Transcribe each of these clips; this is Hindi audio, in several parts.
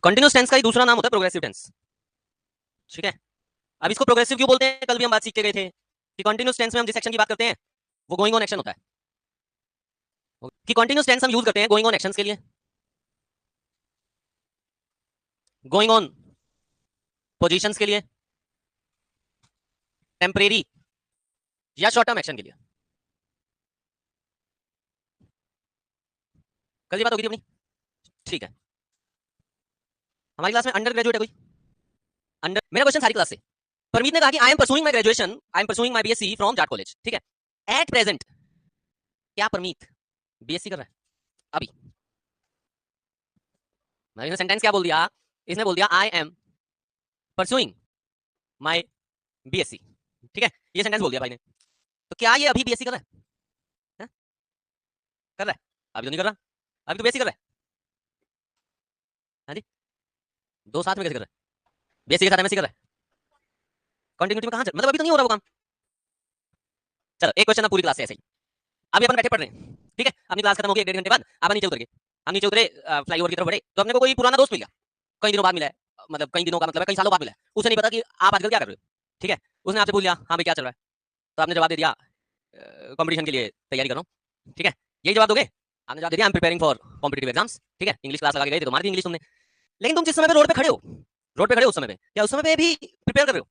कंटिन्यूस टेंस का ही दूसरा नाम होता है प्रोग्रेसिव टेंस। ठीक है, अब इसको प्रोग्रेसिव क्यों बोलते हैं, कल भी हम बात सीख के गए थे कि कंटिन्यूस टेंस में हम जिस एक्शन की बात करते हैं वो गोइंग ऑन एक्शन होता है। कि कंटिन्यूस टेंस हम यूज करते हैं गोइंग ऑन एक्शंस के लिए, गोइंग ऑन पोजीशंस के लिए, टेम्परेरी या शॉर्ट टर्म एक्शन के लिए। कल ये बात होगी थी अपनी। ठीक है, हमारी क्लास में अंडर ग्रेजुएट है कोई? अंडर, मेरा क्वेश्चन सारी क्लास से, परमीत ने कहा कि I am pursuing my graduation, I am pursuing my BSc from Jat college. ठीक है, एट प्रेजेंट क्या परमीत बीएससी कर रहा है अभी? मैंने सेंटेंस क्या बोल दिया, इसने बोल दिया I am pursuing my BSc. ठीक है, ये सेंटेंस बोल दिया भाई ने, तो क्या ये अभी बीएससी कर रहा है? है? कर रहा है? अभी तो नहीं कर रहा, अभी तो बीएससी कर रहा है। हाँ जी, दो साथ में कैसे कर रहा है? बीएससी के साथ एमएससी कर रहा है, कंटिन्यूटी में कहां मतलब अभी तो नहीं हो रहा वो काम। चलो एक क्वेश्चन पूरी क्लास से ऐसे ही, अभी अपन बैठे पढ़ रहे हैं। ठीक है, अपनी क्लास खत्म हो गई 1.5 घंटे बाद, आप नीचे उतर गए, हम नीचे उतरे फ्लाईओवर की तरफ बढ़े, तो अपने को कोई पुराना दोस्त मिल गया, कई दिनों बाद मिला है, मतलब कई दिनों का मतलब है कई सालों बाद मिला है, उसे नहीं पता कि आप आजकल क्या कर रहे हो। ठीक है, उसने आपसे पूछ लिया हाँ भाई क्या चल रहा है, तो आपने जवाब दे दिया कंपटीशन के लिए तैयारी कर रहा हूँ। ठीक है, यही जवाब दोगे? आपने जवाब दे दिया I am preparing for competitive exams. ठीक है, इंग्लिश क्लास लगा के गए थे तो मार दी इंग्लिश तुमने। लेकिन तुम जिस समय पे रोड पे खड़े हो, रोड पे खड़े हो उस समय पे, क्या उस समय पे भी प्रिपेयर कर रहे हो?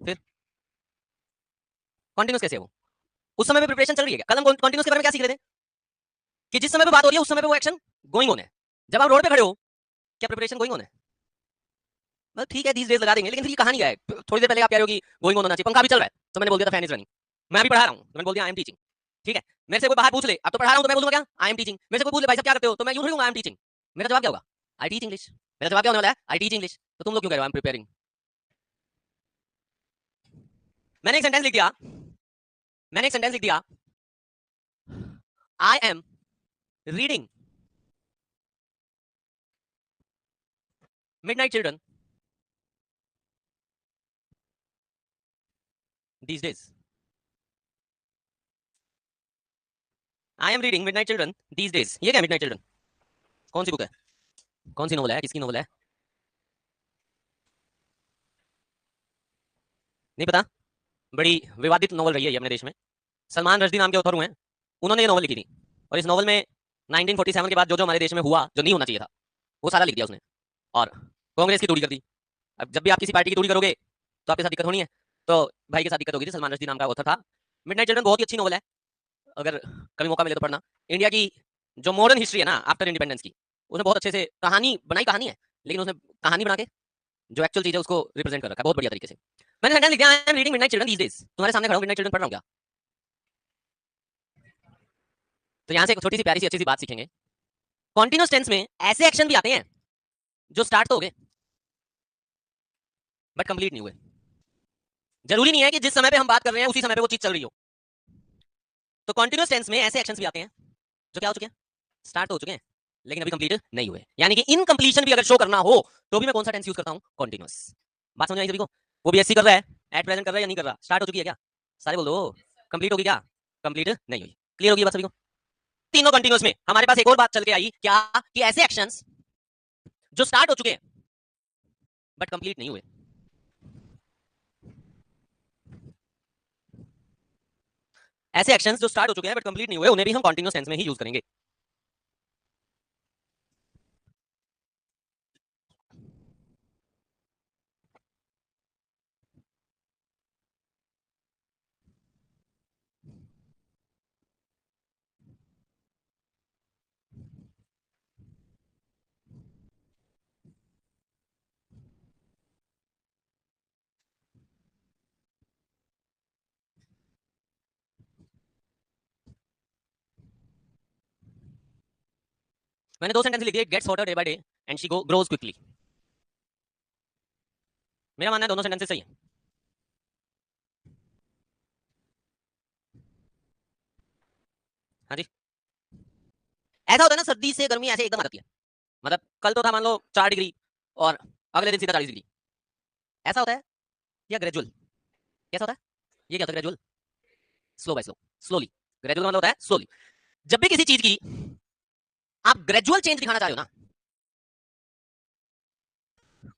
फिर कॉन्टिन्यूस कैसे है वो? उस समय पे प्रिपरेशन चल रही है क्या? कल हम कॉन्टिन्यूस के बारे में क्या सीख रहे थे कि जिस समय पे बात हो रही है उस समय पे वो एक्शन गोइंग ऑन है। जब आप रोड पे खड़े हो क्या प्रिपरेशन गोइंग ऑन है? मतलब ठीक है 20 डेज लगा देंगे, लेकिन फिर ये कहानी क्या है? थोड़ी देर पहले आप कह रहे हो कि गोइंग ऑन होना चाहिए, पंखा भी चल रहा है, तो मैंने बोल दिया था फैन इज रनिंग। मैं अभी पढ़ा रहा हूँ तो मैंने बोल दिया आई एम टीचिंग। ठीक है, मेरे से कोई बाहर पूछ ले अब तो पढ़ा रहा हूँ तो मैं बोलूंगा क्या आई एम टीचिंग। मेरे से कोई पूछ ले भाई साहब क्या करते हो, तो मैं यूं ही आई एम टीचिंग। मेरा जवाब क्या होगा? I teach English. मेरा जवाब क्या होने वाला है? I teach English. तो तुम लोग क्यों कह रहे हो आई एम प्रिपेयरिंग? मैंने एक सेंटेंस लिख दिया, मैंने एक सेंटेंस लिख दिया I am reading midnight children these days. I am reading midnight children these days, ये क्या मिडनाइट चिल्ड्रन? कौन सी बुक है, कौन सी नोवेल है, किसकी नोवेल है? नहीं पता, बड़ी विवादित नोवेल रही है ये अपने देश में। सलमान रश्दी नाम के ऑथर हुए हैं, उन्होंने ये नोवेल लिखी थी, और इस नोवेल में 1947 के बाद जो जो हमारे देश में हुआ जो नहीं होना चाहिए था वो सारा लिख दिया उसने, और कांग्रेस की तूड़ी कर दी। अब जब भी आप किसी पार्टी की तूड़ी करोगे तो आपके साथ दिक्कत होनी है, तो भाई के साथ दिक्कत होगी थी। सलमान रश्दी नाम का ऑथर था। मिडनाइट चिल्ड्रन बहुत ही अच्छी नोवेल है, अगर कभी मौका मिले तो पढ़ना। इंडिया की जो मॉडर्न हिस्ट्री है ना आफ्टर इंडिपेंडेंस की, उसने बहुत अच्छे से कहानी बनाई, कहानी है लेकिन उसने कहानी बना के जो एक्चुअल चीज है उसको रिप्रेजेंट कर रखा है बहुत बढ़िया तरीके से। मैंने सेंटेंस लिख दिया I am reading midnight children these days, तुम्हारे सामने खड़ा हूं मिडनाइट चिल्ड्रन पढ़ रहा हूं क्या? तो यहाँ से एक छोटी सी प्यारी सी अच्छी सी बात सीखेंगे, कॉन्टिन्यूस टेंस में ऐसे एक्शन भी आते हैं जो स्टार्ट तो हो गए बट कंप्लीट नहीं हुए। जरूरी नहीं है कि जिस समय पे हम बात कर रहे हैं उसी समय पे वो चीज चल रही हो। तो कॉन्टिन्यूस टेंस में ऐसे एक्शंस भी आते हैं जो क्या हो चुके हैं, स्टार्ट तो हो चुके हैं लेकिन अभी कंप्लीट नहीं हुए, यानी कि इनकम्प्लीशन भी अगर शो करना हो तो भी मैं कौन सा टेंस यूज करता हूं? कॉन्टिन्यूस। बात समझ आई सभी को? वो बीएससी कर रहा है, एट प्रेजेंट कर रहा है या नहीं कर रहा, स्टार्ट हो चुकी है क्या? सारे बोल दो कंप्लीट होगी क्या? कंप्लीट नहीं हुई। क्लियर होगी बात सभी को? तीनों कंटिन्यूस में हमारे पास एक और बात चल के आई क्या, कि ऐसे एक्शंस जो स्टार्ट हो चुके हैं बट कंप्लीट नहीं हुए, ऐसे एक्शंस जो स्टार्ट हो चुके हैं बट कंप्लीट नहीं हुए उन्हें भी हम कंटिन्यूस टेंस में ही यूज करेंगे। मैंने दो सेंटेंस लिख दिए, gets hotter day by day and she grows quickly. मेरा मानना है दोनों सेंटेंसेस सही है। हाँ जी, ऐसा होता है ना सर्दी से गर्मी ऐसे एकदम आ जाती है, मतलब कल तो था मान लो 4 डिग्री और अगले दिन सीधा 40 डिग्री, ऐसा होता है? या ग्रेजुअल कैसा होता है? ये क्या होता है gradual? Slow by slow, slowly. Gradual मतलब होता है स्लोली। जब भी किसी चीज की आप ग्रेजुअल चेंज दिखाना चाह रहे हो ना,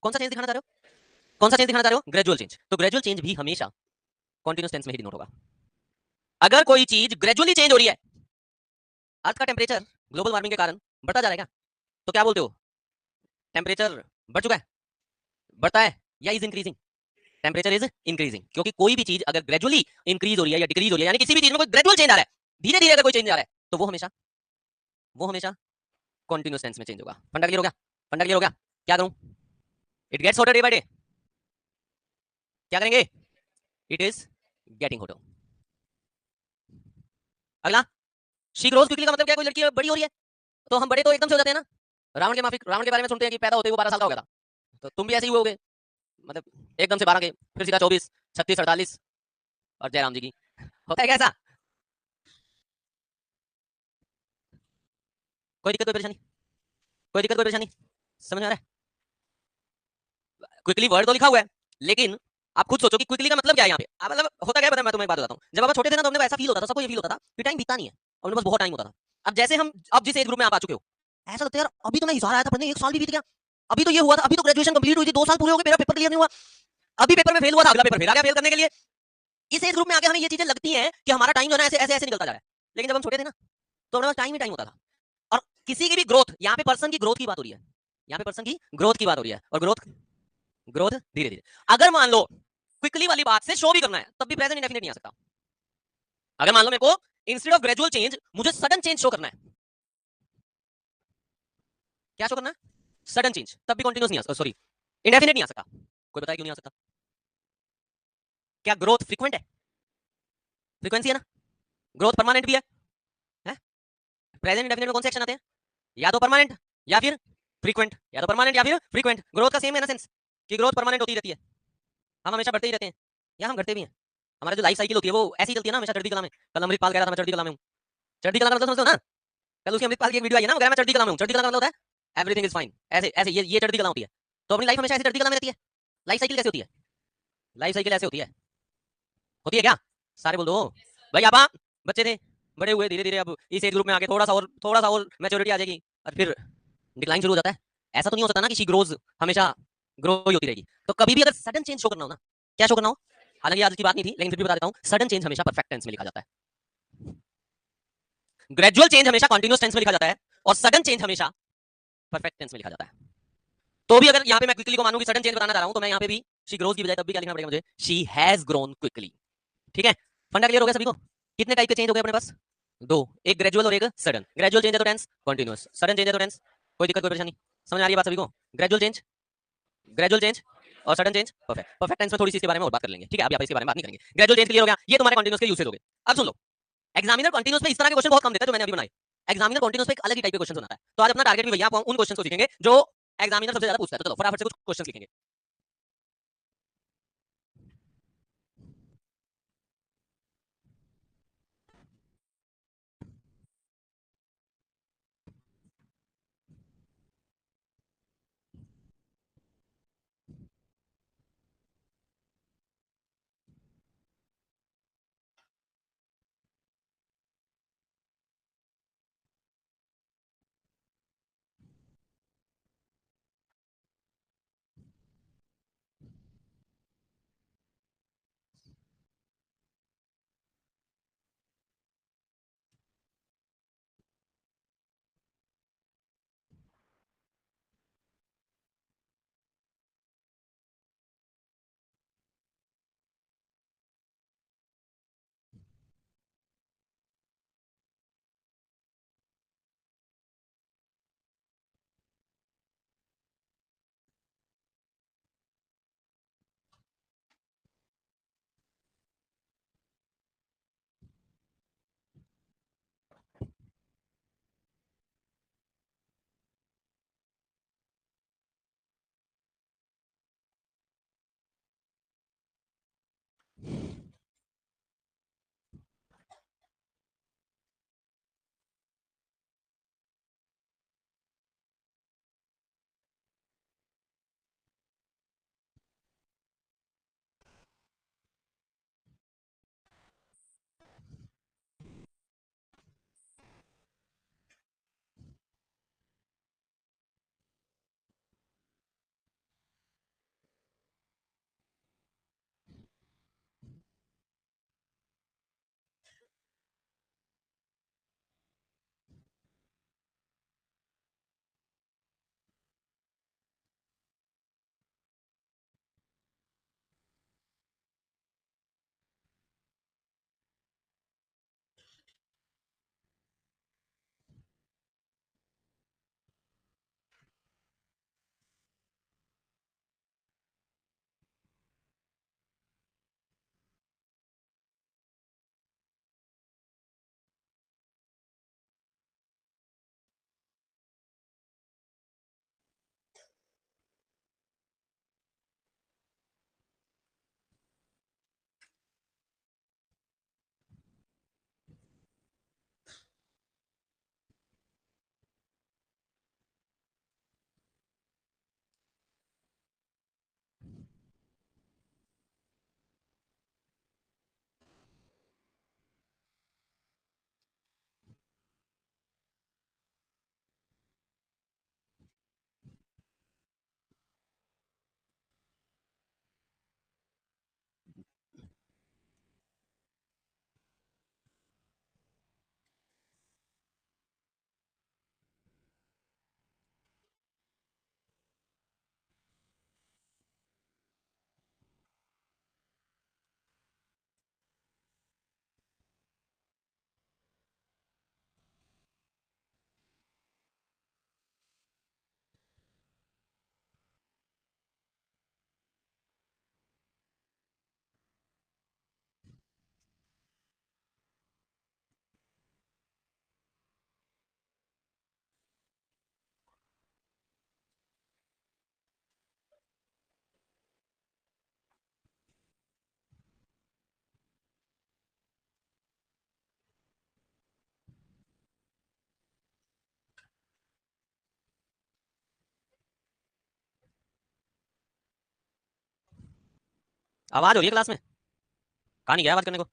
कौन सा चेंज दिखाना चाह रहे हो? कौन सा चेंज दिखाना चाह रहे हो? Gradual change. तो ग्रेजुअल चेंज भी हमेशा कॉन्टिन्यूस टेंस में ही डिनोट होगा। अगर कोई चीज ग्रेजुअली चेंज हो रही है, अर्थ का टेम्परेचर ग्लोबल वार्मिंग के कारण बढ़ता जा रहा है क्या, तो क्या बोलते हो? टेम्परेचर बढ़ चुका है, बढ़ता है, या is increasing? Temperature is increasing, क्योंकि कोई भी चीज अगर ग्रेजुअली इंक्रीज हो रही है या डिक्रीज हो रही है, यानी किसी भी चीज में कोई ग्रेजुअल चेंज आ रहा है, धीरे धीरे अगर कोई चेंज आ रहा है, तो वो हमेशा कॉन्टिन्यूस टेंस में चेंज होगा। फंडा क्लियर हो गया? फंडा क्लियर हो गया? क्या करूं? It gets hotter day by day. क्या करेंगे? It is getting hotter. अगला, शी ग्रोज क्विकली का मतलब क्या है? कोई लड़की बड़ी हो रही है, तो हम बड़े तो एकदम से हो जाते हैं ना। रावण के बारे में सुनते हैं कि पैदा होते ही वो 12 साल का हो गया था, तो तुम भी ऐसे ही हुए, मतलब एकदम से 12 के, फिर सीधा 24, 36, 48, और जयराम जी की। होता है क्या ऐसा? कोई दिक्कत, कोई परेशानी? कोई दिक्कत, कोई परेशानी? समझ में आ रहा है? क्विकली वर्ड तो लिखा हुआ है, लेकिन आप खुद सोचो कि क्विकली का मतलब क्या है यहाँ पे। मतलब होता क्या है, मैं तुम्हें एक बात बताता हूँ। जब आप छोटे थे ना, तो हमने ऐसा फील होता था, सबको ये फील होता था कि टाइम बीतता नहीं है, और मेरे पास बहुत टाइम होता था। अब जैसे हम, अब जिस एज ग्रुप में आप आ चुके हो, ऐसा लगता है यार अभी तो मैं हिसार आया था पढ़ने, 1 साल भी बीत गया, अभी तो ये हुआ था, अभी तो ग्रेजुएशन कंप्लीट हुई थी, 2 साल पूरे हो गए, मेरा पेपर क्लियर नहीं हुआ, अभी पेपर में फेल हुआ था, अगला पेपर फिर आ गया फेल करने के लिए। इस एज ग्रुप में आके हमें ये चीजें लगती हैं कि हमारा टाइम जो है ना ऐसे ऐसे ऐसे निकलता जा रहा है। लेकिन जब हम छोटे थे ना, तो हमारे पास टाइम ही टाइम होता था। और किसी की भी ग्रोथ, यहाँ पे पर्सन की ग्रोथ की बात हो रही है, यहाँ पे पर्सन की ग्रोथ की बात हो रही है, और ग्रोथ ग्रोथ धीरे धीरे। अगर मान लो क्विकली वाली बात से शो भी करना है, तब भी प्रेजेंट इंडेफिनिट नहीं आ सकता। अगर मान लो मेरे को इंस्टेड ऑफ ग्रेजुअल चेंज मुझे सडन चेंज शो करना है, क्या शो करना है? सडन चेंज, तब भी कंटिन्यूस नहीं आ सकता, सॉरी इंडेफिनिट नहीं आ सकता। कोई बताए क्यों नहीं आ सकता? क्या ग्रोथ फ्रीक्वेंट है? फ्रीक्वेंसी है ना। ग्रोथ परमानेंट भी है? प्रेजेंट इंडेफिनिट में कौन से एक्शन आते हैं? या तो परमानेंट या फिर फ्रीक्वेंट, या तो परमानेंट या फिर फ्रीक्वेंट। ग्रोथ का सेम है ना सेंस, कि ग्रोथ परमानेंट होती रहती है, हम हमेशा बढ़ते ही रहते हैं, या हम घटते भी हैं। हमारा जो लाइफ साइकिल होती है वो ऐसी चलती है ना हमेशा, चढ़ती कला में। कल अमृतपाल कह रहा था मैं चढ़ती कला में हूँ। चढ़ती कला का मतलब समझते हो ना? कल उसकी अमृतपाल की एक वीडियो आई है ना, वगैरह मैं चढ़ती कला में हूँ। चढ़ती कला का मतलब होता है एवरीथिंग इज फाइन, ऐसे ऐसे ये चढ़ती कला होती है। तो अपनी लाइफ हमेशा ऐसे चढ़ती कला में रहती है। लाइफ साइकिल कैसे होती है? लाइफ साइकिल ऐसे होती है क्या? सारे बोल दो। भाई आप बच्चे थे, बड़े हुए, धीरे धीरे अब इस एज ग्रुप में आके थोड़ा सा और मैच्योरिटी आ जाएगी, और फिर डिक्लाइन शुरू हो जाता है। ऐसा तो नहीं हो सकता ना कि शी ग्रोज हमेशा ग्रो ही होती रहेगी। तो कभी भी अगर सडन चेंज शो करना हो ना, क्या शो करना हो, हालांकि आज की बात नहीं थी, लेकिन फिर भी बता देता हूँ, सडन चेंज हमेशा परफेक्ट टेंस में लिखा जाता है। ग्रेजुअल चेंज हमेशा कॉन्टिन्यूस टेंस में लिखा जाता है, और सडन चेंज हमेशा परफेक्ट टेंस में लिखा जाता है। तो भी अगर यहाँ पे मैं क्विकली को मानूं कि सडन चेंज बताना चाह रहा हूं, तो मैं यहाँ पे भी शी ग्रोज की बजाय तब भी क्या लिखना पड़ेगा मुझे? She has grown quickly. ठीक है? फंडा क्लियर हो गया सभी को? कितने टाइप के चेंज हो गए अपने पास? दो, एक ग्रेजुअल और एक सडन। ग्रेजुअल चेंज है तो टेंस कॉन्टिन्यूस, सडन चेंज है तो टेंस। कोई दिक्कत, कोई परेशानी? समझ आ रही है बात सभी को? ग्रेजुअल चेंज और sudden change perfect. Perfect tense में थोड़ी सी इसके बारे में और बात कर लेंगे, ठीक है? अभी आप इसके बारे में बात नहीं करेंगे। ग्रेजुअल चेंज क्लियर हो गया, ये तुम्हारे कॉन्टिन्यूस के यूसेज हो गए। अब सुन लो, एग्जामिनर कॉन्टिन्यूस पे इस तरह के क्वेश्चन बहुत कम देता है जो मैंने अभी बनाए। एग्जामिनर कॉन्टिन्यूस पे एक अलग ही टाइप के क्वेश्चन बनाता है। तो आज अपना टारगेट भी भैया आप उन क्वेश्चन को सीखेंगे जो एग्जामिनर सबसे ज्यादा पूछता है। तो चलो फटाफट से कुछ क्वेश्चन लिखेंगे। आवाज हो रही है क्लास में? कहाँ नहीं गया आवाज करने को?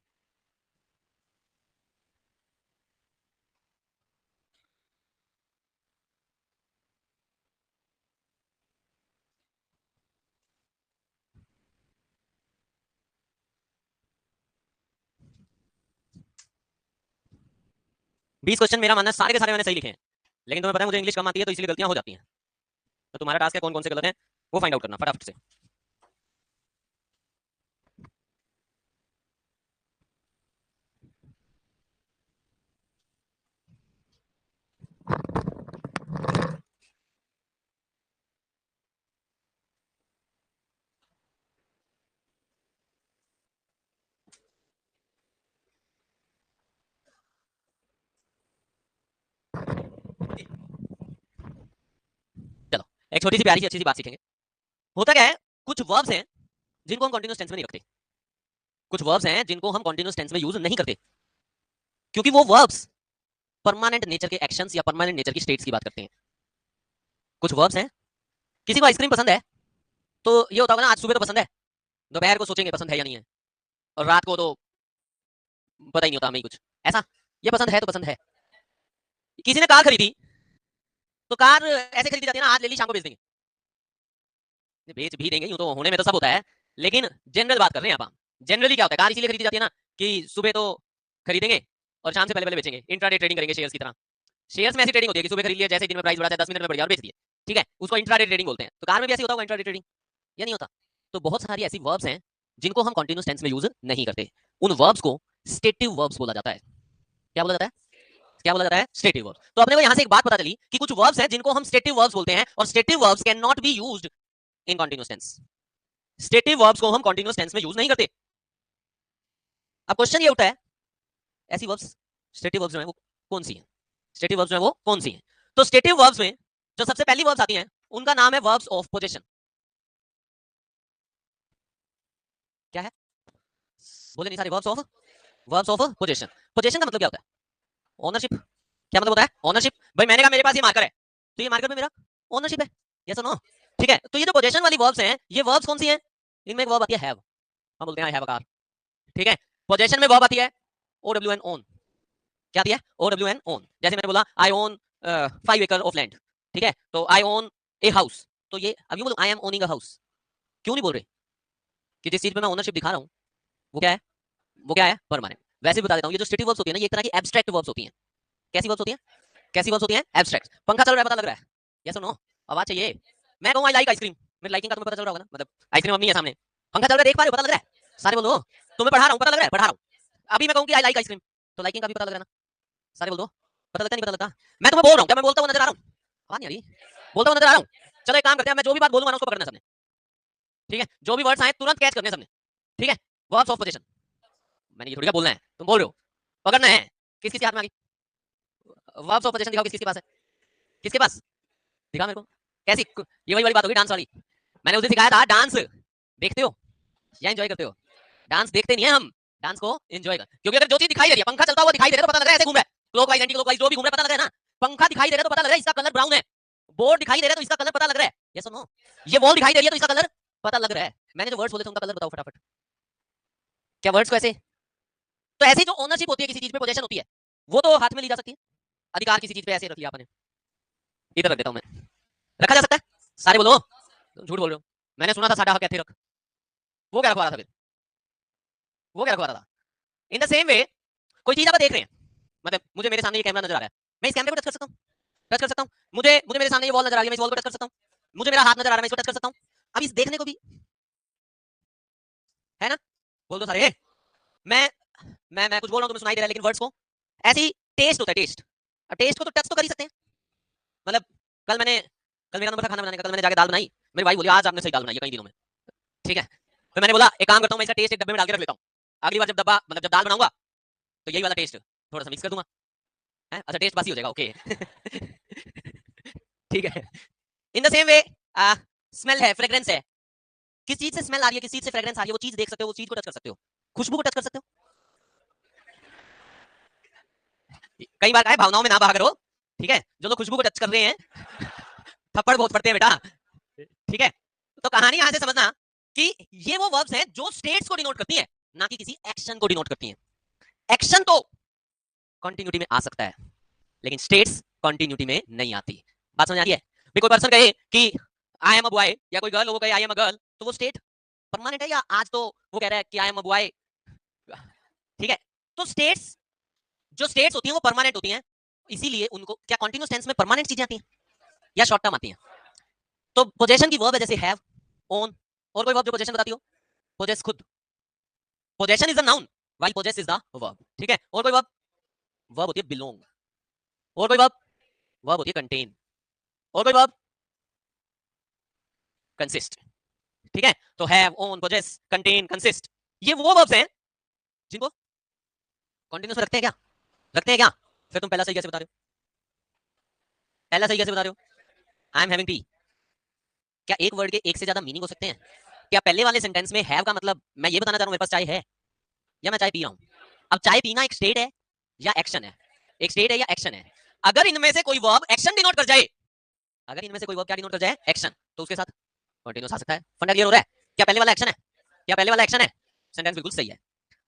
बीस क्वेश्चन मेरा मानना है सारे के सारे मैंने सही लिखे हैं, लेकिन तुम्हें पता है मुझे इंग्लिश कम आती है तो इसलिए गलतियां हो जाती हैं। तो तुम्हारा टास्क है कौन कौन से गलत हैं वो फाइंड आउट करना फटाफट से। चलो एक छोटी सी प्यारी सी अच्छी सी बात सीखेंगे। होता क्या है, कुछ वर्ब्स हैं जिनको हम कंटिन्यूस टेंस में नहीं रखते, कुछ वर्ब्स हैं जिनको हम कंटिन्यूस टेंस में यूज नहीं करते, क्योंकि वो वर्ब्स परमानेंट नेचर के एक्शंस या परमानेंट नेचर की स्टेट्स की बात करते हैं। कुछ वर्ब्स हैं, किसी को आइसक्रीम पसंद है तो ये होता होगा ना, आज सुबह तो पसंद है, दोपहर को सोचेंगे पसंद है या नहीं है, और रात को तो पता ही नहीं होता हमें कुछ ऐसा, ये पसंद है तो पसंद है। किसी ने कार खरीदी तो कार ऐसे खरीदी जाती है ना, आज ले ली शाम को बेच देंगे, बेच भी देंगे, यूं तो होने में तो सब होता है, लेकिन जनरल बात कर रहे हैं आप। जनरली क्या होता है, कार इसीलिए खरीदी जाती है ना कि सुबह तो खरीदेंगे और शाम से पहले पहले बेचेंगे, इंट्राडे ट्रेडिंग करेंगे शेयर्स की तरह। शेयर्स में ऐसी ट्रेडिंग होती है कि सुबह खरीद लिया, जैसे दिन में प्राइस बढ़ा है 10 मिनट में बढ़ गया और बेच दिए, ठीक है, उसको इंट्राडे ट्रेडिंग बोलते हैं। तो कार में भी ऐसी होता होगा इंट्राडे ट्रेडिंग, या नहीं होता? तो बहुत सारी ऐसी वर्ब्स हैं जिनको हम कंटीन्यूअस टेंस में यूज नहीं करते, उन वर्ब्स को स्टेटिव वर्ब्स बोला जाता है। क्या बोला जाता है? क्या बोला जाता है? Stative verbs. तो अपने को यहां से एक बात पता चली कि कुछ वर्ब्स हैं जिनको हम स्टेटिव वर्ब्स बोलते हैं, और stative verbs can not be used in continuous tense. Stative verbs को हम कंटीन्यूअस टेंस में यूज नहीं करते। अब क्वेश्चन ये उठता है, ऐसी वर्ब्स स्टेटिव वर्ब्स जो है वो कौन सी है? स्टेटिव वर्ब्स जो है वो कौन सी है? तो स्टेटिव वर्ब्स में जो सबसे पहली वर्ब्स आती हैं उनका नाम है वर्ब्स ऑफ पोजीशन। क्या है? बोले नहीं सारे, वर्ब्स ऑफ पोजीशन। पोजीशन का मतलब क्या होता है? ओनरशिप। क्या मतलब होता है? ओनरशिप। भाई मैंने कहा मेरे पास ये मार्कर है, तो ये मार्कर में मेरा ओनरशिप है, यस और नो? ठीक है, तो ये जो पोजीशन वाली वर्ब्स हैं, ये वर्ब्स कौन सी हैं? इनमें एक वर्ब आती है हैव, हम बोलते हैं आई हैव अ कार, ठीक है। पोजीशन में वर्ब आती है ओ डब्ल्यू एन, ओन। क्या आती है? O W N, own. जैसे मैंने बोला आई ओन 5 एकड़ ऑफ लैंड, ठीक है, तो आई ओन ए हाउस, तो ये अब यूं बोलो I am owning a house. क्यों नहीं बोल रहे? कि जिस चीज पे मैं ओनरशिप दिखा रहा हूं वो क्या है? वो क्या है? परमानेंट। वैसे भी बता देता हूं, ये जो स्टेटिव वर्ब्स होती है ना, ये एक तरह की एब्स्ट्रैक्ट वर्ब्स होती हैं। कैसी वर्ब्स होती हैं? कैसी वर्ब्स होती हैं? एब्स्ट्रैक्ट। पंखा चल रहा है, पता लग रहा है, यस और नो? आवाज चाहिए। मैं कहूं आई लाइक आइसक्रीम, मेरी लाइकिंग का तुम्हें पता चल रहा होगा ना, मतलब आइसक्रीम अब नहीं है सामने, पंखा चल रहा है, देख पा रहे हो, पता लग रहा है? सारे बोलो। तुम्हें पढ़ा रहा हूं, पता लग रहा है, पढ़ा रहा हूं। अभी मैं कहूं कि आई लाइक आइसक्रीम, तो लाइकिंग का भी पता लग रहा है ना? सारे बोल दो। पता लगता नहीं पता लगता? मैं तुम्हें बोल रहा हूं, क्या मैं बोलता हुआ नजर आ रहा हूं? आवाज नहीं आ रही? बोलता हुआ नजर आ रहा हूं? चलो एक काम करते हैं, मैं जो भी बात बोलूंगा ना उसको पकड़ना सबने, ठीक है? जो भी वर्ड्स आए तुरंत कैच करने सबने, ठीक है? Verbs of position. मैंने ये थोड़ी का बोलना है, तुम बोल रहे हो, पकड़ना है। किस किस के हाथ में आ गई वर्ब्स ऑफ पोजीशन? दिखाओ किस किसके पास है, किसके पास? दिखा मेरे को। कैसी? ये वही वाली बात होगी डांस वाली। मैंने उसे सिखाया था डांस, देखते हो या एंजॉय करते हो? डांस देखते नहीं है हम, डांस को एंजॉय कर, क्योंकि अगर जो चीज दिखाई दे रही है, पंखा चलता हुआ दिखाई दे रहा है तो पता लग रहा है ऐसे घूम रहा है, क्लॉकवाइज एंटी क्लॉकवाइज जो भी घूम रहा है पता लग रहा है ना? पंखा दिखाई दे रहा है तो पता लग रहा है इसका कलर ब्राउन है, बोर्ड दिखाई दे रहा है तो इसका कलर पता लग रहा है, यस और नो? ये वॉल दिखाई दे रही है तो इसका कलर पता लग रहा है। मैंने जो वर्ड्स बोले थे उनका कलर बताओ फटाफट। क्या वर्ड्स को ऐसे? तो ऐसी जो ओनरशिप होती है किसी चीज पे, पोजीशन होती है, वो तो हाथ में ली जा सकती है। अधिकार किसी चीज पे ऐसे रख लिया आपने, इधर रख देता हूं मैं, रखा जा सकता है? सारे बोलो। झूठ बोल रहे हो, मैंने सुना था साडा हक ऐसे रख, वो क्या रखवा रहा था फिर? वो क्या रखवा रहा था? इन द सेम वे, कोई चीज आप देख रहे हैं, मतलब मुझे मेरे सामने ये कैमरा नजर आ रहा है, मैं इस कैमरे को टच कर सकता हूँ, टच कर सकता हूँ। मुझे मुझे मेरे सामने ये वॉल नजर आ रही है, मैं इस वॉल को टच कर सकता हूँ। मुझे मेरा हाथ नजर आ रहा है, मैं इसको टच कर सकता हूँ। अब इस देखने को भी है ना? बोल दो सारे। मैं मैं कुछ बोल रहा हूँ, तुम्हें सुनाई दे रहा है, लेकिन वर्ड्स को ऐसी टेस्ट होता है, टेस्ट। अब टेस्ट को तो टच तो कर ही सकते हैं, मतलब कल मेरा नंबर था खाना बनाने का, कल मैंने जाके दाल बनाई, मेरी भाई बोली आज आपने सही दाल बनाई है कई दिनों में, ठीक है? फिर मैंने बोला एक काम करता हूँ, मैं इसका टेस्ट एक डब्बे में डाल के रख लेता हूँ, अगली बार जब डब्बा मतलब जब दाल बनाऊंगा तो यही वाला टेस्ट थोड़ा सा मिक्स कर दूंगा, है? अच्छा टेस्ट बासी हो जाएगा, ओके। ठीक है। In the same way, smell है, फ्रेग्रेंस है, किस चीज से स्मेल आ रही है, किस चीज से फ्रेग्रेंस आ रही है, वो चीज देख सकते हो, वो चीज को टच कर सकते हो, खुशबू को टच कर सकते हो। कई बार कहा है भावनाओं में ना बहा करो, ठीक है? जो लोग खुशबू को टच कर रहे हैं थप्पड़ बहुत पड़ते हैं बेटा, ठीक है? तो कहानी यहां से समझना कि ये वो वर्ब्स हैं जो स्टेट्स को डिनोट करती हैं, ना कि किसी एक्शन को डिनोट करती हैं। एक्शन तो कंटिन्यूटी में आ सकता है, लेकिन स्टेट्स कंटिन्यूटी में नहीं आती। बात समझ आ रही है? भी कोई पर्सन कहे कि आई एम अ बॉय, या कोई गर्ल वो कहे आई एम अ गर्ल, तो वो स्टेट परमानेंट है, या आज तो वो कह रहा है कि आई एम अ बॉय, ठीक है? तो स्टेट्स, जो स्टेट्स होती हैं वो परमानेंट होती हैं, इसीलिए उनको क्या कॉन्टिन्यूस टेंस में परमानेंट चीजें आती हैं या शॉर्ट टर्म आती हैं? तो पोजेशन की वर्ब है, जैसे हैव, ओन, और कोई वर्ब जो पोजेशन बताती हो? पोजेस खुद, possession is the noun while possess is the verb, ठीक है? और कोई वर्ब, वर्ब होती है बिलोंग, और कोई वर्ब, वर्ब होती है कंटेन, और कोई वर्ब कंसिस्ट, ठीक है? तो have, own, possess, contain, consist, ये वो वर्ब्स हैं जिनको कॉन्टिन्यूस में रखते हैं क्या? रखते हैं क्या? फिर तुम पहला सही कैसे बता रहे हो? पहला सही कैसे बता रहे हो? आई एम हैविंग टी, क्या एक वर्ड के एक से ज्यादा मीनिंग हो सकते हैं? क्या पहले वाले सेंटेंस में हैव का मतलब मैं ये बताना चाह रहा हूं मेरे पास चाय है, या मैं चाय पी रहा हूं? अब चाय पीना एक स्टेट है या एक्शन है? एक स्टेट है या एक्शन है? अगर इनमें से कोई वर्ब एक्शन डिनोट कर जाए, अगर इनमें से कोई वर्ब क्या डिनोट कर जाए? एक्शन, तो उसके साथ कंटीन्यूअस आ सकता है। फंडा क्लियर हो रहा है? क्या पहले वाला एक्शन है? क्या पहले वाला एक्शन है? सेंटेंस बिल्कुल सही है।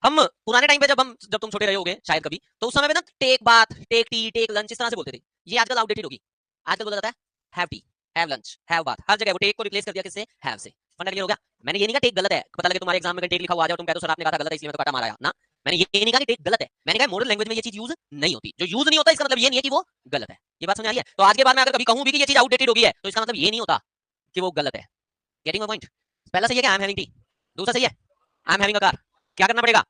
हम पुराने टाइम पे जब तुम छोटे रहे होगे शायद कभी, तो उस समय में ना टेक बात, टेक टी, टेक लंच इस तरह से बोलते थे। ये आजकल आउटडेटेड होगी। आजकल बोला जाता है have T, have lunch, have बात, हर जगह वो टेक को रिप्लेस कर दिया किससे? हैव से। फंडा क्लियर हो गया? मैंने ये नहीं कहा टेक गलत है, पता लगे तुम्हारे एग्जाम में टेक लिखा हुआ आ जाए और तुम कह दो सर आपने कहा था गलत है इसलिए मैं तो काटा मारा ना। मैंने ये नहीं कहा कि टेक गलत है, मैंने कहा मॉडर्न लैंग्वेज में ये चीज यूज नहीं होती। जो यूज नहीं होता इसका मतलब ये नहीं है कि वो गलत है। ये बात समझ आई है? तो आज के बाद मैं अगर कभी कहूं भी कि ये चीज आउटडेटेड हो गई है, तो इसका मतलब ये नहीं होता कि वो गलत है। Getting my point? पहला सही है कि आई एम हैविंग टी, दूसरा सही है आई एम हैविंग अ कार। क्या करना पड़ेगा?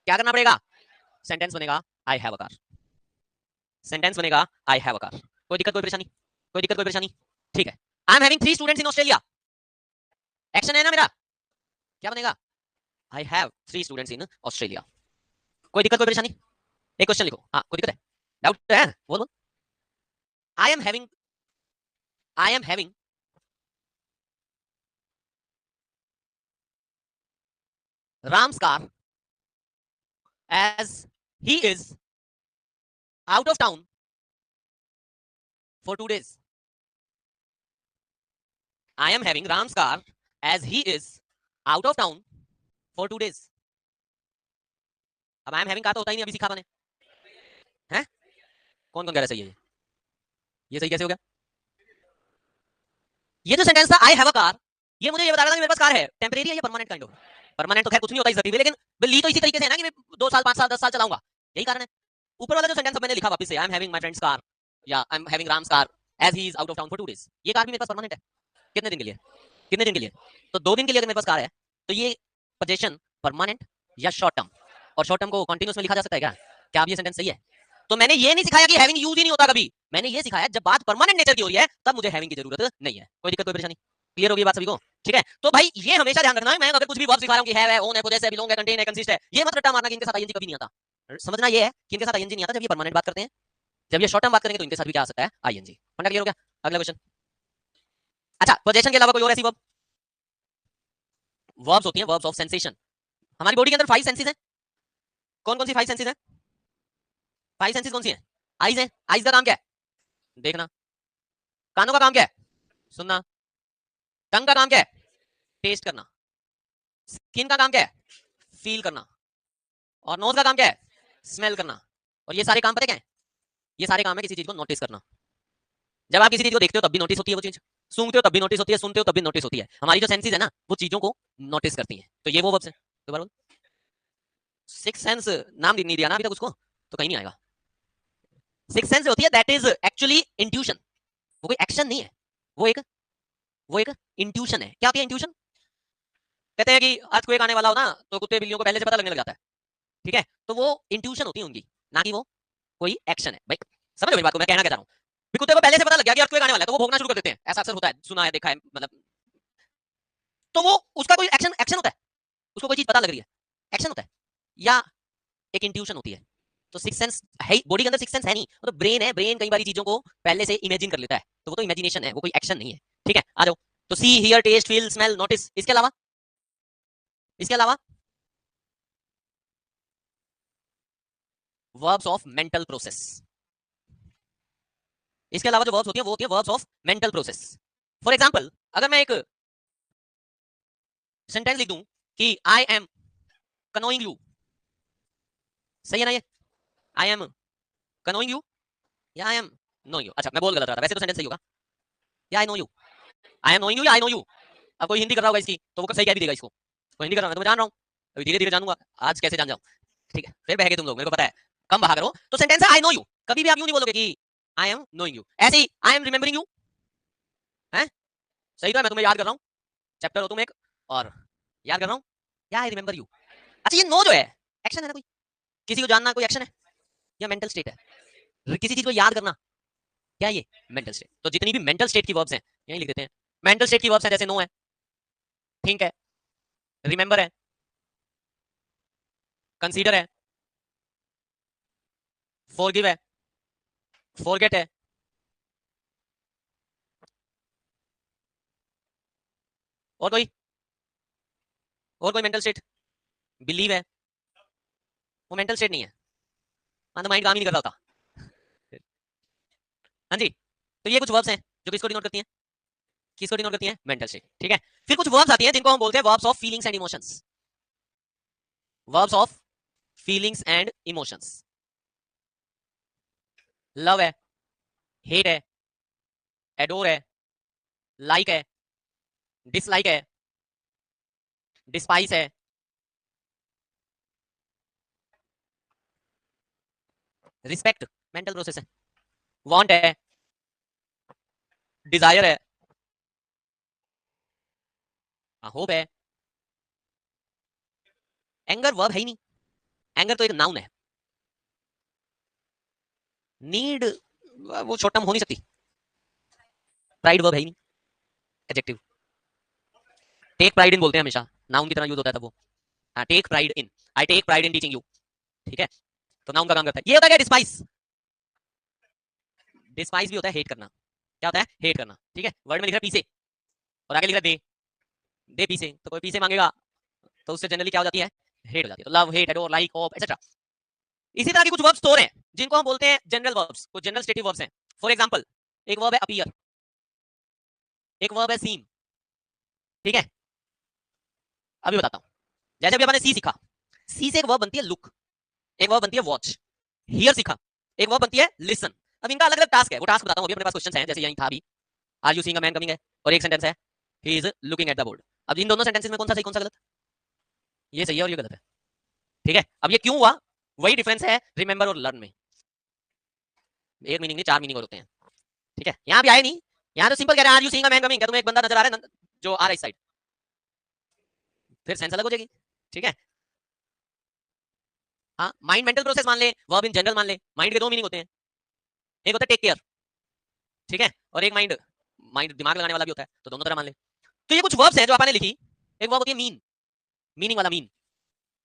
क्या करना पड़ेगा? सेंटेंस बनेगा I have a car, sentence बनेगा आई हैव अ कार। कोई दिक्कत कोई परेशानी? कोई दिक्कत कोई परेशानी? ठीक है। आई am having 3 students in Australia, action है ना मेरा, क्या बनेगा? I have 3 students in Australia. कोई दिक्कत कोई परेशानी? एक क्वेश्चन लिखो, हाँ कोई दिक्कत है, डाउट है? बोल बोल। आई am having, I am having Ram's car as he is out of town for 2 days. I am having Ram's car as he is out of town for 2 days. अब आई एम हैविंग कार तो होता ही नहीं, अभी सीखा मैंने, हैं? कौन कौन कह रहा है सही है ये सही कैसे हो गया? ये जो सेंटेंस था आई हैव अ कार, ये मुझे ये बता रहा था कि मेरे पास कार है, टेम्परेरी है या परमानेंट काइंड ऑफ? परमानेंट तो खैर कुछ नहीं होता इस धरती पे, लेकिन ली तो इसी तरीके से है ना कि मैं 2 साल 5 साल 10 साल चलाऊंगा, यही कारण है। ऊपर वाला जो सेंटेंस मैंने लिखा वापस से, I am having my friend's car या I am having Ram's car as he is out of town for 2 days, ये कार भी मेरे पास परमानेंट है। कितने दिन के लिए? कितने दिन के लिए? तो 2 दिन के लिए अगर मेरे पास कार है, तो ये पोजीशन परमानेंट या शॉर्ट टर्म? और शॉर्ट टर्म को कंटीन्यूअस में लिखा जा सकता है क्या? क्या अब ये सेंटेंस सही है? तो मैंने ये नहीं सिखाया कि हैविंग यूज ही नहीं होता कभी, मैंने ये सिखाया जब बात परमानेंट नेचर की हो रही है तब मुझे हैविंग की जरूरत नहीं है। कोई दिक्कत कोई परेशानी? क्लियर होगी बात सभी को? ठीक है, तो भाई ये हमेशा ध्यान रखना है, मैं अगर कुछ भी वर्ब सिखा रहा हूं कि हैव है, ओन है, पोजेस है, बिलोंग है, कंटेन है, कंसिस्ट है, ये मत रट्टा मारना कि इनके साथ आईएनजी कभी नहीं आता। समझना ये है कि इनके साथ आईएनजी नहीं आता जब ये परमानेंट बात करते हैं, जब ये शॉर्ट टर्म बात करेंगे तो इनके साथ भी क्या आ सकता है? आईएनजी। फंडा क्लियर हो गया? अगला क्वेश्चन। अच्छा, पोजीशन के अलावा कोई और ऐसी वर्ब, वर्ब्स होती हैं वर्ब्स ऑफ सेंसेशन। हमारी बॉडी के अंदर 5 सेंसेस हैं। कौन कौन सी 5 सेंसेस हैं? 5 सेंसेस कौन सी हैं? आईज है, आईज का काम क्या है? देखना। कानों का काम क्या है? सुनना। टंग का काम क्या है? टेस्ट करना। स्किन का काम क्या है? फील करना। और नोज का काम क्या है? स्मेल करना। और ये सारे काम पता क्या है? ये सारे काम है किसी चीज को नोटिस करना। जब आप किसी चीज को देखते हो तब भी नोटिस होती है वो चीज, सूंघते हो तब भी नोटिस होती है, सुनते हो तब भी नोटिस होती है। हमारी जो सेंसेस है ना वो चीजों को नोटिस करती हैं, तो ये वो वर्ब्स हैं। दोबारा बोल। सिक्स सेंस नाम नहीं दिया ना अभी तक उसको, तो कहीं नहीं आएगा। सिक्स सेंस होती है दैट इज एक्चुअली इंट्यूशन, वो कोई एक्शन नहीं है, वो एक, वो एक इंट्यूशन है। क्या होती है इंट्यूशन? कहते हैं कि अर्थक्वेक आने वाला हो ना तो कुत्ते बिल्लियों को पहले से पता लगने लग जाता है, ठीक है? तो वो इंट्यूशन होती है उनकी, ना कि वो कोई एक्शन है। भाई समझ लो मेरी बात को, मैं कहना क्या चाह रहा हूं। कुत्ते को पहले से पता लग गया कि अर्थक्वेक आने वाला है तो वो भौंकना शुरू कर देते हैं, ऐसा अक्सर होता है, सुना है, देखा है, मतलब। तो वो उसका कोई एक्शन एक्शन होता है, उसको कोई चीज पता लग रही है, एक्शन होता है, या एक इंट्यूशन होती है? तो सिक्स सेंस है बॉडी के अंदर, सिक्स सेंस है नहीं, वो तो ब्रेन है। ब्रेन कई बार चीजों को पहले से इमेजिन कर लेता है, तो वो तो इमेजिनेशन है, वो कोई एक्शन नहीं है। ठीक है, आ जाओ। तो see, hear, taste, feel, smell, notice, इसके अलावा, इसके अलावा वर्ब्स ऑफ मेंटल प्रोसेस, इसके अलावा जो वर्ब्स होती है वो होती है verbs of mental process. For example, अगर मैं एक सेंटेंस लिख दूं कि आई एम कनोइंग यू, सही है ना ये? आई एम कनोइंग यू या आई एम नो यू। अच्छा मैं बोल गलत रहा था, वैसे तो सेंटेंस सही होगा, या I know you, I am knowing you या आई नो यू। अब कोई हिंदी कर रहा होगा इसकी तो वो सही कह भी देगा इसको, कोई हिंदी कर रहा है तो मैं जान रहा हूँ, अभी धीरे धीरे जानूंगा, आज कैसे जान जाऊं। ठीक है फिर बह गए तुम लोग, मेरे को पता है, कम बहा करो। तो सेंटेंस है आई नो यू, कभी भी आप यूं नहीं बोलोगे कि आई एम नोइंग यू, ऐसे ही आई एम रिमेंबरिंग यू है, सही तो है, मैं तुम्हें याद कर रहा हूँ, चैप्टर हो तुम एक और याद कर रहा हूँ, या आई रिमेंबर यू। अच्छा ये नो जो है एक्शन है ना, कोई किसी को जानना कोई एक्शन है या मेंटल स्टेट है? किसी चीज को याद करना क्या ये मेंटल स्टेट? तो जितनी भी मेंटल स्टेट की वर्ब्स हैं यही लिख देते हैं। मेंटल स्टेट की वर्ब्स हैं जैसे नो है, थिंक है, रिमेंबर है, कंसीडर है, फॉरगिव है, फॉरगेट है, और कोई, और कोई मेंटल स्टेट, बिलीव है, वो मेंटल स्टेट नहीं है, मतलब माइंड काम ही नहीं कर रहा होता। हाँ जी, तो ये कुछ वर्ब्स हैं जो किसको डिनोट करती हैं, किसको डिनोट करती हैं, मेंटल स्टेट। ठीक है फिर कुछ वर्ब्स आती हैं जिनको हम बोलते हैं verbs of feelings and emotions, verbs of feelings and emotions. Love है, हेट है, एडोर है, लाइक है, डिसलाइक है, डिस्पाइस है, रिस्पेक्ट मेंटल प्रोसेस है, वांट है, डिजायर है, होप है, एंगर वर्ब है ही नहीं, एंगर तो एक नाउन है, नीड वो शॉर्ट टर्म हो नहीं सकती, प्राइड वर्ब है ही नहीं, एडजेक्टिव, टेक प्राइड इन बोलते हैं हमेशा, नाउन की तरह यूज होता है तब वो, हाँ take pride in, I take pride in teaching you, ठीक है तो नाउन का काम करता है। ये होता है क्या डिस्पाइस, डिस्पाइस भी होता है हेट करना, क्या होता है हेट करना, ठीक है वर्ड में लिख रहा है पीसे और आगे लिख रहा है दे, दे पीसे, तो कोई पीसे मांगेगा तो उससे जनरली क्या हो जाती है, हेट हो जाती है, तो love hate adore like hope etcetera. इसी तरह की कुछ वर्ब्स और हैं जिनको हम बोलते हैं जनरल वर्ब्स, कुछ जनरल स्टेटिव वर्ब्स हैं। फॉर एग्जांपल एक वर्ब है अपीयर, एक वर्ब है सीम, ठीक है अभी बताता हूं, जैसे अभी अपन ने सी सीखा, सी से एक वर्ब बनती है लुक, एक वर्ब बनती है वॉच, हियर सीखा, एक वर्ब बनती है लिसन। अब इनका अलग अलग टास्क है, वो टास्क बताता हूं, अभी अपने पास क्वेश्चन हैं जैसे यही था अभी, are you seeing a man coming है, और एक सेंटेंस है he is looking at the board. अब इन दोनों सेंटेंसेस में कौन सा सही कौन सा गलत, ये सही है और ये गलत है, ठीक है अब ये क्यों हुआ, वही डिफरेंस है रिमेंबर और लर्न में, एक मीनिंग नहीं चार मीनिंग और होते हैं, ठीक है यहाँ भी आए नहीं, यहाँ तो सिंपल कह रहे हैं are you seeing a man coming, क्या तुम्हें एक बंदा नजर आ रहा है जो आ रहा है इस साइड, फिर सेंस अलग हो जाएगी, ठीक है। हाँ माइंड मेंटल प्रोसेस मान ले, वर्ब इन जनरल मान ले, माइंड के दो मीनिंग होते हैं, एक होता है टेक केयर, ठीक है और एक माइंड, माइंड दिमाग लगाने वाला भी होता है, तो दोनों तरह मान ले। तो ये कुछ वर्ब्स हैं जो आपने लिखी, एक वर्ब होती है मीन, मीनिंग वाला मीन,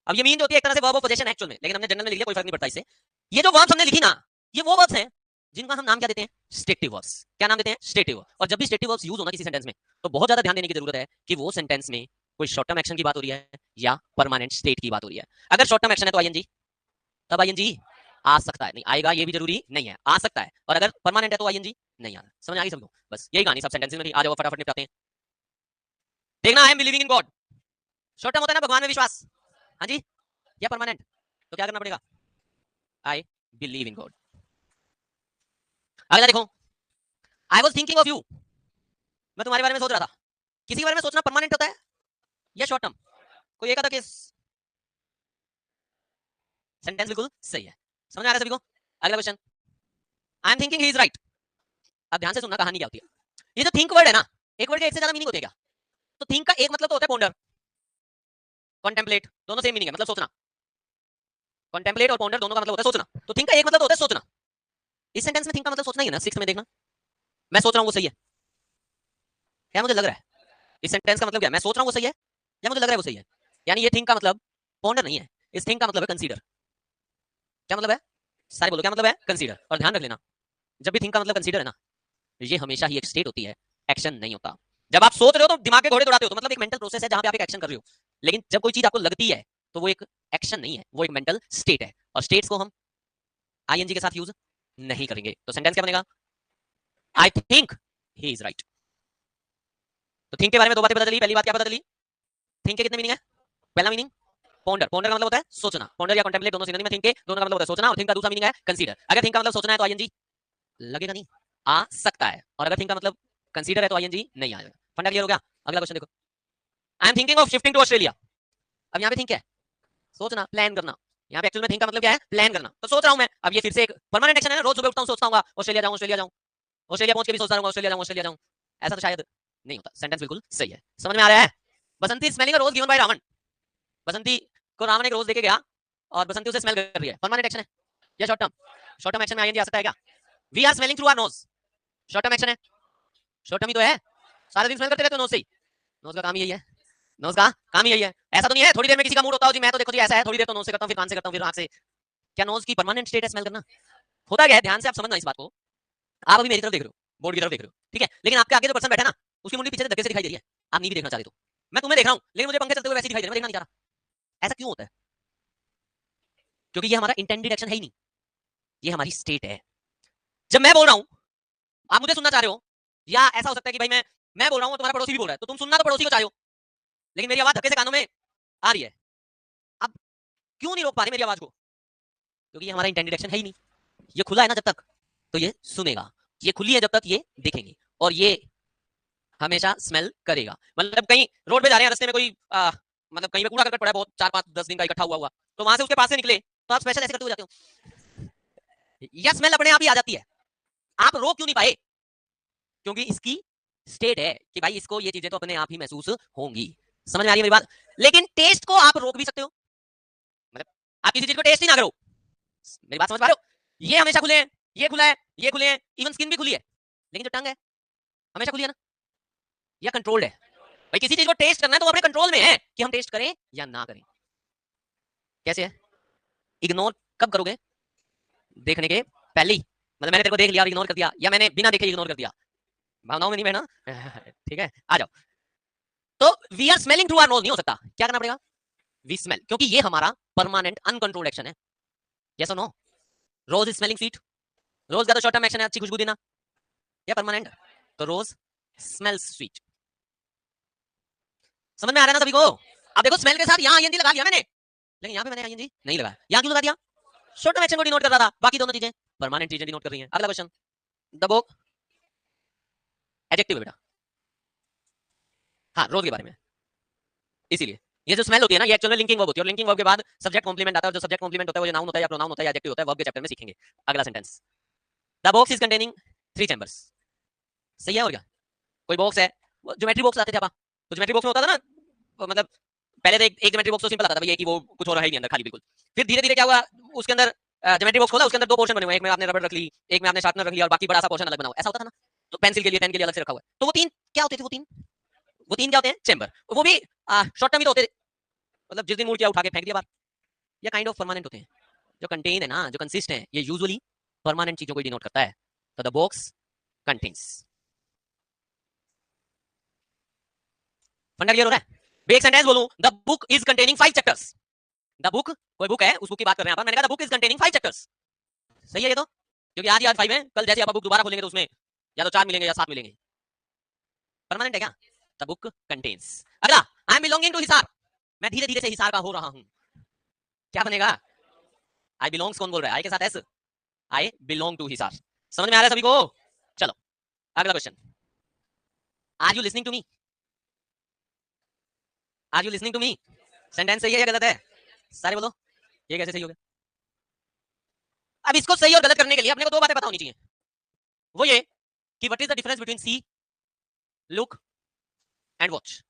अब ये मीन जो होती है एक तरह से वर्ब ऑफ पोजीशन एक्चुअल में, लेकिन हमने जनरल में लिख लिया कोई फर्क नहीं पड़ता इससे। ये जो वर्ब्स हमने लिखी ना, ये वो वर्ब्स हैं जिनका हम नाम क्या देते हैं, स्टेटिव वर्ब्स। क्या नाम देते हैं, स्टेटिव। और जब भी स्टेटिव वर्ब्स यूज होना किसी सेंटेंस में, तो बहुत ज्यादा ध्यान देने की जरूरत है कि वो सेंटेंस में कोई शॉर्ट टर्म एक्शन की बात हो रही है या परमानेंट स्टेट की बात हो रही है। अगर शॉर्ट टर्म एक्शन है तो आईएनजी, तब आईएनजी आ सकता है, नहीं आएगा ये भी जरूरी नहीं है, आ सकता है, और अगर परमानेंट है तो आईएनजी नहीं आना। समझ आ गई सबको, बस यही कहानी सब सेंटेंसेस में भी। आ जाओ फटाफट निपटाते हैं। देखना I am believing in God, short term होता है ना भगवान में विश्वास, हाँ जी, या परमानेंट, तो क्या करना पड़ेगा, आई बिलीव इन गॉड। अगला देखो, I was thinking of you, मैं तुम्हारे बारे में सोच रहा था। किसी के बारे में सोचना परमानेंट होता है या शॉर्ट टर्म, कोई एक आधा केस, सेंटेंस बिल्कुल सही है, समझ आ रहा है सभी को। अगला question, I am thinking he is right. अब ध्यान से सुनना कहानी क्या होती है। ये जो थिंक वर्ड है ना, एक वर्ड के एक से ज्यादा मीनिंग होते हैं क्या, तो थिंक का एक मतलब तो होता है पोंडर, कॉन्टेम्पलेट, दोनों सेम मीनिंग है, मतलब सोचना। कॉन्टेम्पलेट और पोंडर दोनों का मतलब होता है सोचना, तो थिंक का एक मतलब तो होता है सोचना। इस सेंटेंस में थिंक का मतलब सोचना ही है ना, सिक्स में देखना, मैं सोच रहा हूँ वो सही है, क्या मुझे लग रहा है, इस सेंटेंस का मतलब क्या है, मैं सोच रहा हूँ वो सही है या मुझे लग रहा है वो सही है। यानी ये थिंक का मतलब पोंडर नहीं है, इस थिंक का मतलब है कंसीडर। क्या मतलब है, सारे बोलो क्या मतलब है, कंसीडर। और ध्यान रख लेना, जब भी थिंक का मतलब कंसीडर है ना, ये हमेशा ही एक स्टेट होती है, एक्शन नहीं होता। जब आप सोच रहे हो तो दिमाग के घोड़े दौड़ाते हो, तो मतलब एक मेंटल प्रोसेस है जहां पे आप एक एक्शन कर रहे हो, लेकिन जब कोई चीज आपको लगती है तो वो एक एक्शन नहीं है, वो एक मेंटल स्टेट है। और स्टेट्स को हम आईएनजी के साथ यूज नहीं करेंगे, तो सेंटेंस क्या बनेगा, I think he is right. तो थिंक के बारे में दो बातें पता चली, पहली बात क्या पता चली, थिंक के कितने मीनिंग है? पहला मीनिंग पॉन्डर, पॉन्डर का मतलब होता है सोचना, पॉन्डर या कॉन्टेम्पलेट दोनों सिनोनिम है थिंक के, दोनों का मतलब होता है सोचना, और थिंक का दूसरा मीनिंग है कंसीडर। अगर थिंक का मतलब सोचना है तो आईएनजी लगेगा नहीं, आ सकता है, और अगर थिंक का मतलब कंसीडर है तो आईएनजी नहीं आएगा। फंडा क्लियर हो गया? अगला क्वेश्चन देखो, I am thinking of shifting to Australia. अब यहाँ पे थिंक क्या है? सोचना, प्लान करना। यहाँ पे एक्चुअल में थिंक का मतलब क्या है? प्लान करना। तो सोच रहा हूँ मैं, अब ये फिर से एक परमानेंट एक्शन है ना, रोज सुबह उठता हूँ सोचता हूँ ऑस्ट्रेलिया जाऊँ, ऑस्ट्रेलिया जाऊँ, ऑस्ट्रेलिया पहुंच के भी सोचता रहूंगा ऑस्ट्रेलिया जाऊँ, ऑस्ट्रेलिया जाऊँ। ऐसा तो शायद नहीं होता। सेंटेंस बिल्कुल सही है, समझ में आ रहा है? Basanti smelling rose given by Ravan. Basanti को रावण एक रोज देके गया और बसंती उसे स्मेल कर रही है। परमानेंट एक्शन है या short term? Short term action में आईएनजी आ सकता है क्या? We are smelling through our nose, short term action है, शॉर्ट टर्म ही तो है, सारा दिन स्मेल करते रहते हो नोज से ही। नोज का काम यही है, नोज का काम यही है। ऐसा तो नहीं है थोड़ी देर में किसी का मूड होता हो जी मैं तो देखो जी ऐसा है, थोड़ी देर तो नोज से करता हूँ, फिर कान से करता हूँ, फिर आंख से। क्या नोज की परमानेंट स्टेट है स्मेल करना? होता क्या है, ध्यान से आप समझना इस बात को। आप अभी मेरी तरफ देख रहे हो, बोर्ड की तरफ देख रहे हो, ठीक है, लेकिन आपके आगे जो पर्सन बैठा ना, उसकी मुंडी पीछे से धक्के से दिखाई दे रही है। आप नहीं भी देखना चाहते तो मैं तुम्हें देख रहा हूँ, लेकिन मुझे पंखे चलते हुए वैसे दिखाई दे रहा है, मैं देखना नहीं चाह रहा। ऐसा क्यों होता है? क्योंकि ये हमारा इंटेंडेड एक्शन है ही नहीं, ये हमारी स्टेट है। जब मैं बोल रहा हूँ आप मुझे सुनना चाह रहे हो, या ऐसा हो सकता है कि भाई मैं बोल रहा हूँ तुम्हारा पड़ोसी भी बोल रहा है, तो तुम सुनना तो पड़ोसी को चाहे हो, लेकिन मेरी आवाज धक्के से कानों में आ रही है। अब क्यों नहीं रोक पा रही मेरी आवाज को? क्योंकि ये हमारा इंटेंडेड एक्शन है ही नहीं। ये खुला है ना जब तक, तो ये सुनेगा, ये खुली है जब तक ये देखेंगे, और ये हमेशा स्मेल करेगा। मतलब कहीं रोड पे जा रहे हैं, रास्ते में कोई मतलब कहीं पे कूड़ा करकट पड़ा है बहुत, 4 5 10 दिन का इकट्ठा हुआ हुआ, तो वहां से उसके पास से निकले, तो आप स्पेशल ऐसे करते हुए जाते हो, या स्मेल अपने आप ही आ जाती है। आप रोक क्यों नहीं पाए? क्योंकि इसकी स्टेट है कि भाई इसको ये चीजें तो अपने आप ही महसूस होंगी। समझ में आ रही है मेरी बात? लेकिन टेस्ट को आप रोक भी सकते हो, मतलब आप किसी चीज को टेस्ट ही ना करो। मेरी बात समझ पा रहे हो? ये हमेशा खुले हैं, ये खुला है, ये खुले हैं, इवन स्किन भी खुली है, लेकिन जो टंग है हमेशा खुली है ना, या कंट्रोल्ड है? भाई किसी चीज को टेस्ट करना है तो वो अपने कंट्रोल में है कि हम टेस्ट करें या ना करें। कैसे है? इग्नोर कब करोगे? देखने के पहले ही, मतलब मैंने तेरे को देख लिया और इग्नोर कर दिया, या मैंने बिना देखे इग्नोर कर दिया। भावनाओं में नहीं बहना ठीक है, आ जाओ। तो we are smelling through our nose नहीं हो सकता, क्या करना पड़ेगा? वी स्मेल, क्योंकि ये हमारा परमानेंट अनकंट्रोल्ड एक्शन है। यस और no? Rose is smelling sweet, rose का तो शॉर्ट टर्म एक्शन है अच्छी खुशबू देना, या परमानेंट? तो रोज स्मेल्स स्वीट। समझ में आ रहा है ना सभी को? अब देखो स्मेल के साथ यहाँ आईएनजी लगा दिया मैंने, लेकिन यहाँ पे मैंने आईएनजी नहीं लगाया। यहाँ क्यों लगा दिया? शॉर्ट टर्म एक्शन को डिनोट कर रहा था, बाकी दोनों चीजें परमानेंट चीजें डिनोट कर रही हैं। अगला क्वेश्चन, द बुक, एडजेक्टिव है बेटा, हाँ रोज के बारे में। इसीलिए ये जो स्मेल होती है ना, ये एक्चुअल में लिंकिंग वर्ब होती है, और लिंकिंग वर्ब के बाद सब्जेक्ट कॉम्प्लीमेंट आता है, और जो सब्जेक्ट कॉम्प्लीमेंट होता है वो नाउन होता है या प्रोनाउन होता है या एडजेक्टिव होता है, वर्ब के चैप्टर में सीखेंगे। अगला sentence, the box is containing 3 chambers. सही है? और क्या? कोई बॉक्स है, ज्योमेट्री बॉक्स आते थे, तो ज्योमेट्री बॉक्स में होता था ना, मतलब पहले तो एक ज्योमेट्री बॉक्स तो सिंपल आता था भैया कि वो कुछ और है ही नहीं अंदर, खाली बिल्कुल। फिर धीरे धीरे क्या हुआ, उसके अंदर ज्योमेट्री बॉक्स खोला, उसके अंदर 2 पोर्शन बने हुए, एक में आपने रबड़ रख ली, एक में आपने शार्पनर रख लिया, और बाकी बड़ा सा पोर्शन अलग बना हुआ, ऐसा होता था ना। तो पेंसिल के लिए, पेन के लिए अलग से रखा हुआ है। तो वो 3 क्या होते थे? वो तीन क्या होते हैं? चैम्बर। वो भी शॉर्ट टर्म ही तो होते थे, मतलब जिस दिन मूड किया उठा के फेंक दिया बाहर, या काइंड ऑफ परमानेंट होते हैं? जो कंटेन है ना, जो कंसिस्ट है, ये यूजुअली परमानेंट चीजों को डिनोट करता है। तो द बॉक्स कंटेन्स। फंडा क्लियर हो रहा है? एक सेंटेंस बोलूं, the book is containing 5 chapters. The book, कोई बुक है, उस बुक की बात कर रहे हैं अपन, मैंने कहा the book is containing 5 chapters. सही है ये तो, क्योंकि आज ही आज 5 है, कल जैसे आप बुक दोबारा खोलेंगे तो उसमें या तो 4 मिलेंगे या 7 मिलेंगे। परमानेंट है क्या? The book contains. अगला, I am belonging to Hisar, मैं धीरे धीरे से हिसार का हो रहा हूं। क्या बनेगा? आई बिलोंग्स कौन बोल रहा है? आई के साथ S, I belong to Hisar. समझ में आ रहा है सभी को? चलो अगला question, are you listening to me? Are you listening to me? Sentence सही है या गलत है? सारे बोलो, ये कैसे सही हो गया? अब इसको सही और गलत करने के लिए अपने को 2 बातें पता होनी चाहिए। वो ये कि what is the difference between see, look and watch,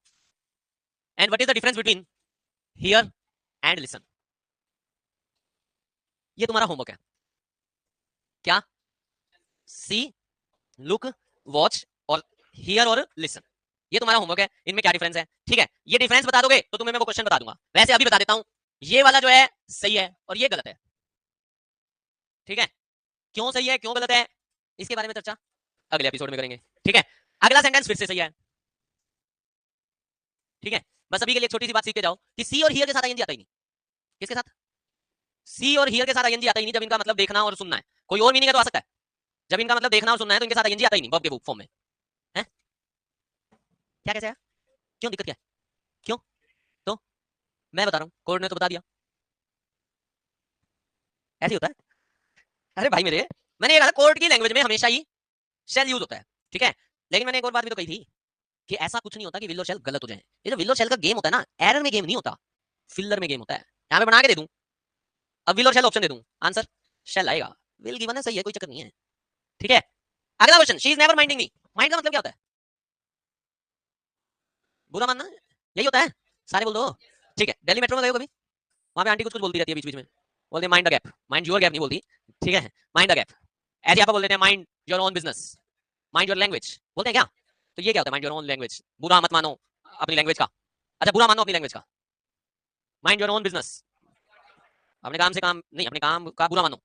and what is the difference between hear and listen. ये तुम्हारा होमवर्क है। क्या? सी, लुक, वॉच और हियर और लिसन, ये तुम्हारा होमवर्क है। इनमें क्या डिफरेंस है? ठीक है, ये डिफरेंस बता दोगे तो तुम्हें मैं वो क्वेश्चन बता दूंगा। वैसे अभी बता देता हूं, ये वाला जो है सही है और ये गलत है। ठीक है, क्यों सही है क्यों गलत है इसके बारे में चर्चा अगले एपिसोड में करेंगे। ठीक है, अगला सेंटेंस फिर से सही है। ठीक है, बस अभी के लिए छोटी सी बात सीख के जाओ कि सी और हियर के साथ आईएनजी आता ही नहीं। किसके साथ? सी और हियर के साथ आईएनजी आता ही नहीं जब इनका मतलब देखना और सुनना है। कोई और मीनिंग है तो आ सकता है, जब इनका मतलब देखना और सुनना है तो इनके साथ आईएनजी आता ही नहीं वर्ब के फॉर्म में है। क्या कैसे है? क्यों दिक्कत क्या है? क्यों? मैं बता रहा हूँ, कोर्ट ने तो बता दिया। ऐसे ही होता है। अरे भाई मेरे, मैंने ये कहा कोर्ट की लैंग्वेज में हमेशा ही शेल यूज होता है, ठीक है। लेकिन मैंने एक और बात भी तो कही थी कि ऐसा कुछ नहीं होता कि विल और शेल गलत हो जाए। ये जो विल और शेल का गेम होता है ना, एरर में गेम नहीं होता, फिलर में गेम होता है। यहाँ पे बना के दे दूं, अब विल और शेल ऑप्शन दे दूं, आंसर शेल आएगा। विल गिवन है, सही है, कोई चक्कर नहीं है, ठीक है। अगला question, she is never minding me. Mind का मतलब क्या होता है? बुरा मानना, यही होता है। सारे बोल दो, ठीक है। दिल्ली मेट्रो में गए हो कभी? वहां पे आंटी कुछ कुछ बोलती रहती है बीच बीच में, बोलते हैं mind the gap, mind your gap नहीं बोलती, ठीक है, माइंड द गैप। ऐसे आप बोल देते हैं mind your own business, mind your language, बोलते हैं क्या? तो ये क्या होता है माइंड योर ओन लैंग्वेज? बुरा मत मानो अपनी लैंग्वेज का। अच्छा, बुरा मानो अपनी लैंग्वेज का। माइंड योर ओन बिजनेस, अपने काम से काम नहीं, अपने काम का बुरा मानो।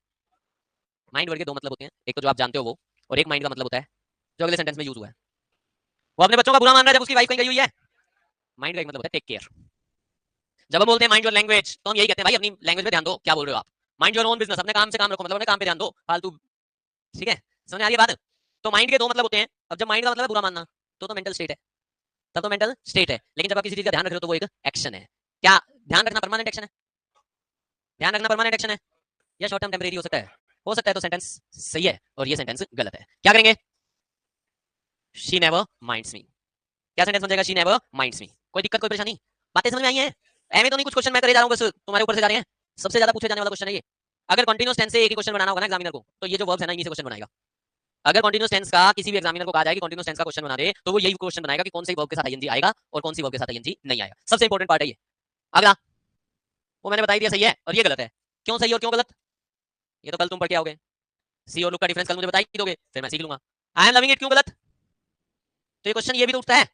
माइंड वर्ड के दो मतलब होते हैं, एक तो जो आप जानते हो वो, और एक माइंड का मतलब होता है जो अगले सेंटेंस में यूज हुआ है। वो अपने बच्चों का बुरा मान रहा है जब उसकी वाइफ कहीं गई हुई है। माइंड का एक मतलब होता है टेक केयर। जब हम बोलते हैं माइंड योर लैंग्वेज, तो हम यही कहते हैं भाई अपनी लैंग्वेज में ध्यान दो, क्या बोल रहे हो आप। माइंड योर ओन बिजनेस, अपने काम से काम रखो, मतलब अपने काम पे ध्यान दो, फालतू, ठीक है। समझ में आ रही है बात? तो माइंड के दो मतलब होते हैं। अब जब माइंड का मतलब है बुरा मानना, तो मेंटल स्टेट है, तब तो मेंटल स्टेट है। लेकिन जब आप किसी चीज का ध्यान रख रहे हो तो वो एक एक्शन है। क्या ध्यान रखना परमानेंट एक्शन है? ध्यान रखना परमानेंट एक्शन है या शॉर्ट टर्म टेम्परेरी हो सकता है? हो सकता है। तो सेंटेंस सही है और ये सेंटेंस गलत है। क्या करेंगे? शी नेवर माइंड्स मी। क्या सेंटेंस बन जाएगा? शी नेवर माइंड्स मी। कोई दिक्कत, कोई परेशानी? बातें समझ में आई हैं? एम तो नहीं, कुछ क्वेश्चन मैं करे जा रहा हूँ, बस तुम्हारे ऊपर से जा रहे हैं। सबसे ज्यादा पूछे जाने वाला क्वेश्चन है ये। अगर कंटिन्यूअस टेंस से एक ही क्वेश्चन बनाना होगा ना एग्जामिनर को, तो ये जो वर्ब्स है ना, इन्हीं से क्वेश्चन बनाएगा। अगर कंटिन्यूअस टेंस का किसी भी एग्जामिनर को कहा जाए कि कंटिन्यूअस टेंस का क्वेश्चन बना दे, तो वो यही क्वेश्चन बनाएगा कि कौन सी वर्ब के साथ आईएनजी आएगा और कौन सी वर्ब के साथ आईएनजी नहीं आएगा। सबसे इंपॉर्टेंट पार्ट है ये। अगला, वो मैंने बताई दिया सही है और ये गलत है। क्यों सही और क्यों गलत, ये तो कल तुम पढ़ के आओगे। सी और लुक का डिफरेंस कल मुझे बता ही दोगे, फिर मैं सीख लूंगा। आई एम लविंग इट क्यों गलत? तो ये क्वेश्चन ये भी तो उठता है,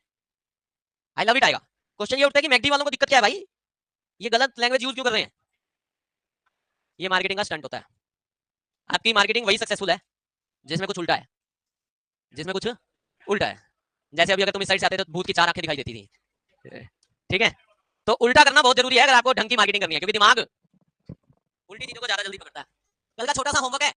आई लव इट आएगा। क्वेश्चन ये उठता है कि मैकडी वालों को दिक्कत क्या है भाई, ये गलत लैंग्वेज यूज क्यों कर रहे हैं? ये मार्केटिंग का स्टंट होता है। आपकी मार्केटिंग वही सक्सेसफुल है जिसमें कुछ उल्टा है, जिसमें कुछ उल्टा है। जैसे अभी अगर तुम इस साइड से आते तो भूत की चार आंखें दिखाई देती थी, ठीक है। तो उल्टा करना बहुत जरूरी है अगर आपको ढंग की मार्केटिंग करनी है, क्योंकि दिमाग उल्टी चीजों को ज्यादा जल्दी पकड़ता है। कल का छोटा सा होमवर्क है,